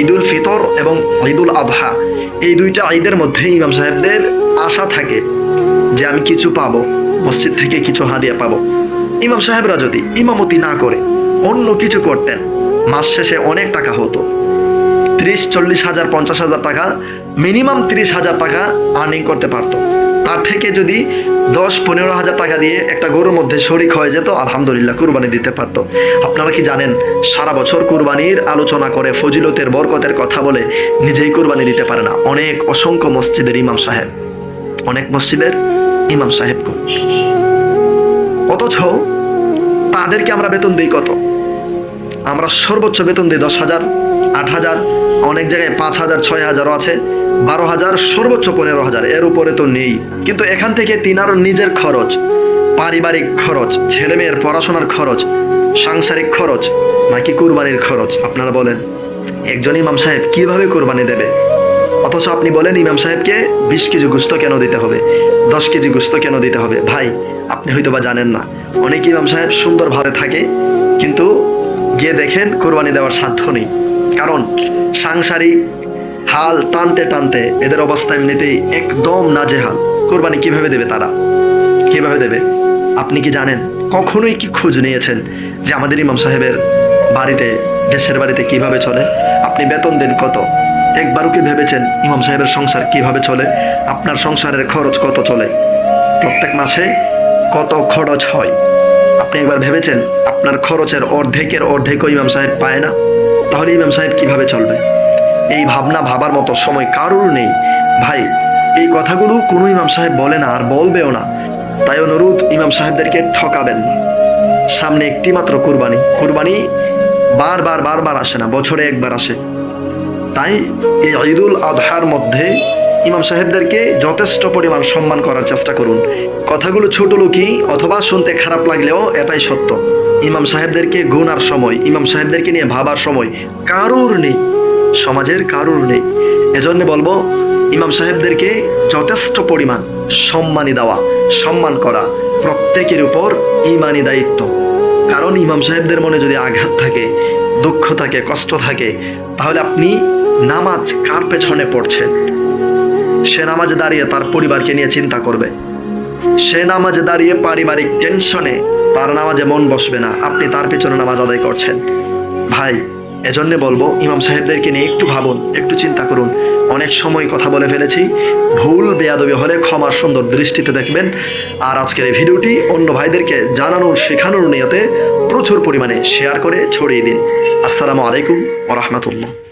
ঈদুল ফিতর এবং ঈদুল আদহা, এই দুইটা ঈদের মধ্যে ইমাম সাহেবদের আশা থাকে যে আমি কিছু পাবো, মসজিদ থেকে কিছু হাদিয়া পাবো। ইমাম সাহেবরা যদি ইমামতি না করে অন্য কিছু করতেন, মাস শেষে অনেক টাকা হতো, 30-40 হাজার 50 হাজার টাকা, মিনিমাম 30 হাজার টাকা আর্নিং করতে পারতো। তার থেকে যদি 10-15 হাজার টাকা দিয়ে একটা গরুর মধ্যে শরিক হয়ে যেত, আলহামদুলিল্লাহ কুরবানি দিতে পারতো। আপনারা কি জানেন সারা বছর কুরবানির আলোচনা করে ফজিলতের বরকতের কথা বলে নিজেই কুরবানি দিতে পারে না অনেক অসংখ্য মসজিদের ইমাম সাহেব, অনেক মসজিদের ইমাম সাহেব। অথচ তাদেরকে আমরা বেতন দিই কত? আমরা সর্বোচ্চ বেতন দিই 10,000, 8,000, অনেক জায়গায় 5,000, 6,000ও আছে, 12,000, সর্বোচ্চ 15,000, এর উপরে তো নেই। কিন্তু এখান থেকে তিনার নিজের খরচ, পারিবারিক খরচ, ছেলে মেয়ের পড়াশোনার খরচ, সাংসারিক খরচ নাকি কুরবানির খরচ? আপনারা বলেন একজন ইমাম সাহেব কিভাবে কুরবানি দেবে? অথচ আপনি বলেন ইমাম সাহেবকে 20 কেজি গোস্ত কেন দিতে হবে, 10 কেজি গোস্ত কেন দিতে হবে? ভাই আপনি হয়তো বা জানেন না, অনেক ইমাম সাহেব সুন্দরভাবে থাকে কিন্তু গিয়ে দেখেন কোরবানি দেওয়ার সাধ্য নেই। কারণ সাংসারিক হাল টানতে টানতে এদের অবস্থা এমনিতেই একদম নাজেহাল। কোরবানি কিভাবে দেবে তারা, কিভাবে দেবে? আপনি কি জানেন, কখনোই কি খোঁজ নিয়েছেন যে আমাদের ইমাম সাহেবের বাড়িতে, দেশের বাড়িতে কিভাবে চলে? আপনি বেতন দেন কত? একবারও কি ভেবেছেন ইমাম সাহেবের সংসার কিভাবে চলে? আপনার সংসারের খরচ কত চলে? প্রত্যেক মাসে কত খরচ হয় আপনি একবার ভেবেছেন? আপনার খরচের অর্ধেকের অর্ধেকও ইমাম সাহেব পায় না, তাহলে ইমাম সাহেব কিভাবে চলবে? এই ভাবনা ভাবার মতো সময় কারোর নেই ভাই। এই কথাগুলো কোনো ইমাম সাহেব বলে না আর বলবেও না। তাই অনুরোধ, ইমাম সাহেবদেরকে ঠকাবেন না। সামনে একটি মাত্র কুরবানি, কুরবানি বারবার বারবার আসে না, বছরে একবার আসে। তাই এই ঈদুল আদহার মধ্যে ইমাম সাহেবদেরকে যথেষ্ট পরিমাণ সম্মান করার চেষ্টা করুন। কথাগুলো ছোট লোকই অথবা শুনতে খারাপ লাগলেও এটাই সত্য। ইমাম সাহেবদেরকে গুনার সময়, ইমাম সাহেবদেরকে নিয়ে ভাবার সময় কারুর নেই, সমাজের কারুর নেই। এজন্য বলবো ইমাম সাহেবদেরকে যথেষ্ট পরিমাণ সম্মানী দেওয়া, সম্মান করা প্রত্যেকের উপর ইমানি দায়িত্ব। কারণ ইমাম সাহেবদের মনে যদি আঘাত থাকে, দুঃখ থাকে, কষ্ট থাকে, তাহলে আপনি নামাজ কার পেছনে পড়ছেন? সে নামাজে দাঁড়িয়ে তার পরিবারকে নিয়ে চিন্তা করবে, সে নামাজে দাঁড়িয়ে পারিবারিক টেনশনে তার নামাজে মন বসবে না, আপনি তার পেছনে নামাজ আদায় করছেন। ভাই এজন্য বলবো ইমাম সাহেবদেরকে নিয়ে একটু ভাবুন, একটু চিন্তা করুন। অনেক সময় কথা বলে ফেলেছি, ভুল বেয়াদবি হলে ক্ষমার সুন্দর দৃষ্টিতে দেখবেন। আর আজকের এই ভিডিওটি অন্য ভাইদেরকে জানানোর, শেখানোর নিয়তে প্রচুর পরিমাণে শেয়ার করে ছড়িয়ে দিন। আসসালামু আলাইকুম ওয়া রাহমাতুল্লাহ।